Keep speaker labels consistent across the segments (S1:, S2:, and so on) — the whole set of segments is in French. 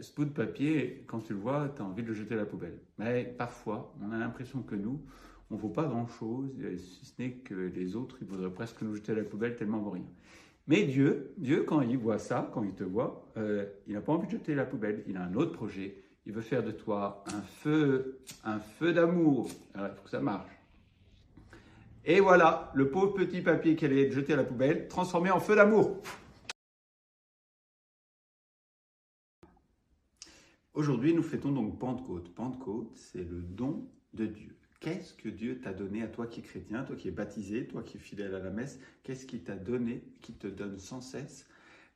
S1: Ce bout de papier, quand tu le vois, tu as envie de le jeter à la poubelle. Mais parfois, on a l'impression que nous, on ne vaut pas grand-chose, si ce n'est que les autres, ils voudraient presque nous jeter à la poubelle tellement on vaut rien. Mais Dieu, quand il voit ça, quand il te voit, il n'a pas envie de jeter à la poubelle. Il a un autre projet. Il veut faire de toi un feu d'amour. Alors, il faut que ça marche. Et voilà, le pauvre petit papier qui allait être jeté à la poubelle, transformé en feu d'amour. Aujourd'hui, nous fêtons donc Pentecôte. Pentecôte, c'est le don de Dieu. Qu'est-ce que Dieu t'a donné à toi qui es chrétien, toi qui es baptisé, toi qui es fidèle à la messe? Qu'est-ce qu'il t'a donné, qui te donne sans cesse?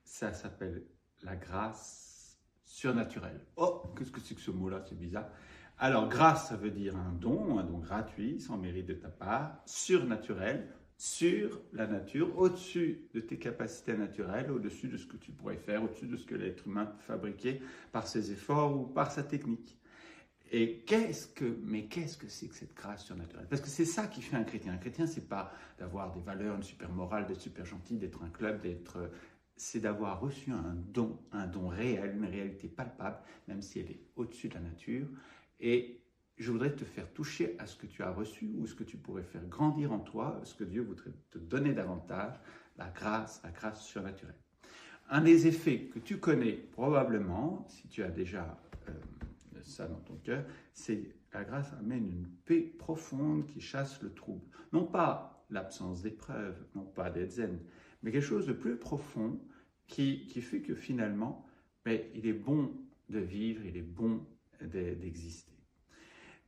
S1: Ça s'appelle la grâce surnaturelle. Oh, qu'est-ce que c'est que ce mot-là? C'est bizarre. Alors, grâce, ça veut dire un don gratuit, sans mérite de ta part, surnaturel, sur la nature, au-dessus de tes capacités naturelles, au-dessus de ce que tu pourrais faire, au-dessus de ce que l'être humain peut fabriquer par ses efforts ou par sa technique. Et qu'est-ce que c'est que cette grâce surnaturelle? Parce que c'est ça qui fait un chrétien. Un chrétien, c'est pas d'avoir des valeurs, une super morale, d'être super gentil, d'être un club, c'est d'avoir reçu un don réel, une réalité palpable, même si elle est au-dessus de la nature. Et je voudrais te faire toucher à ce que tu as reçu ou ce que tu pourrais faire grandir en toi, ce que Dieu voudrait te donner davantage, la grâce surnaturelle. Un des effets que tu connais probablement, si tu as déjà ça dans ton cœur, c'est la grâce amène une paix profonde qui chasse le trouble. Non pas l'absence d'épreuves, non pas d'être zen, mais quelque chose de plus profond qui fait que finalement, il est bon de vivre, il est bon d'exister.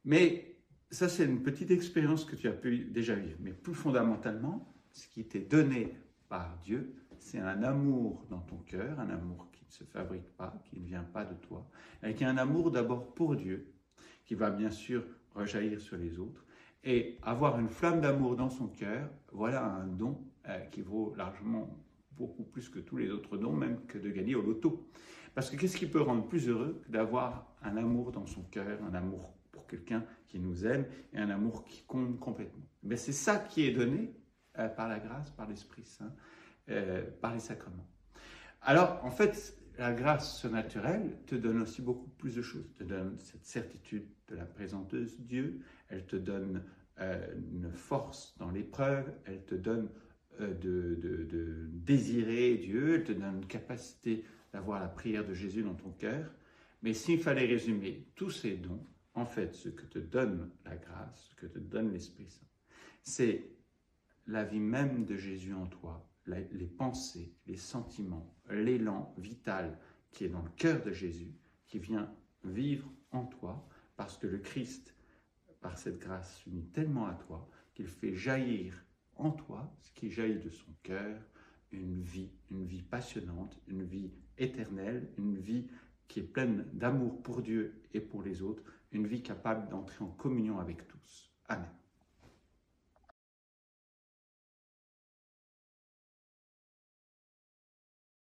S1: Mais ça, c'est une petite expérience que tu as pu déjà vivre. Mais plus fondamentalement, ce qui t'est donné par Dieu, c'est un amour dans ton cœur, un amour qui ne se fabrique pas, qui ne vient pas de toi, et qui est un amour d'abord pour Dieu, qui va bien sûr rejaillir sur les autres. Et avoir une flamme d'amour dans son cœur, voilà un don qui vaut largement beaucoup plus que tous les autres dons, même que de gagner au loto. Parce que qu'est-ce qui peut rendre plus heureux que d'avoir un amour dans son cœur, un amour pour quelqu'un qui nous aime et un amour qui compte complètement? Mais c'est ça qui est donné par la grâce, par l'Esprit Saint, par les sacrements. Alors, en fait, la grâce surnaturelle te donne aussi beaucoup plus de choses. Elle te donne cette certitude de la présence de Dieu, elle te donne une force dans l'épreuve, elle te donne de désirer Dieu, elle te donne une capacité d'avoir la prière de Jésus dans ton cœur. Mais s'il fallait résumer tous ces dons, en fait, ce que te donne la grâce, ce que te donne l'Esprit Saint, c'est la vie même de Jésus en toi, les pensées, les sentiments, l'élan vital qui est dans le cœur de Jésus, qui vient vivre en toi, parce que le Christ, par cette grâce, s'unit tellement à toi qu'il fait jaillir en toi, ce qui jaillit de son cœur, une vie passionnante, une vie éternelle, une vie qui est pleine d'amour pour Dieu et pour les autres, une vie capable d'entrer en communion avec tous.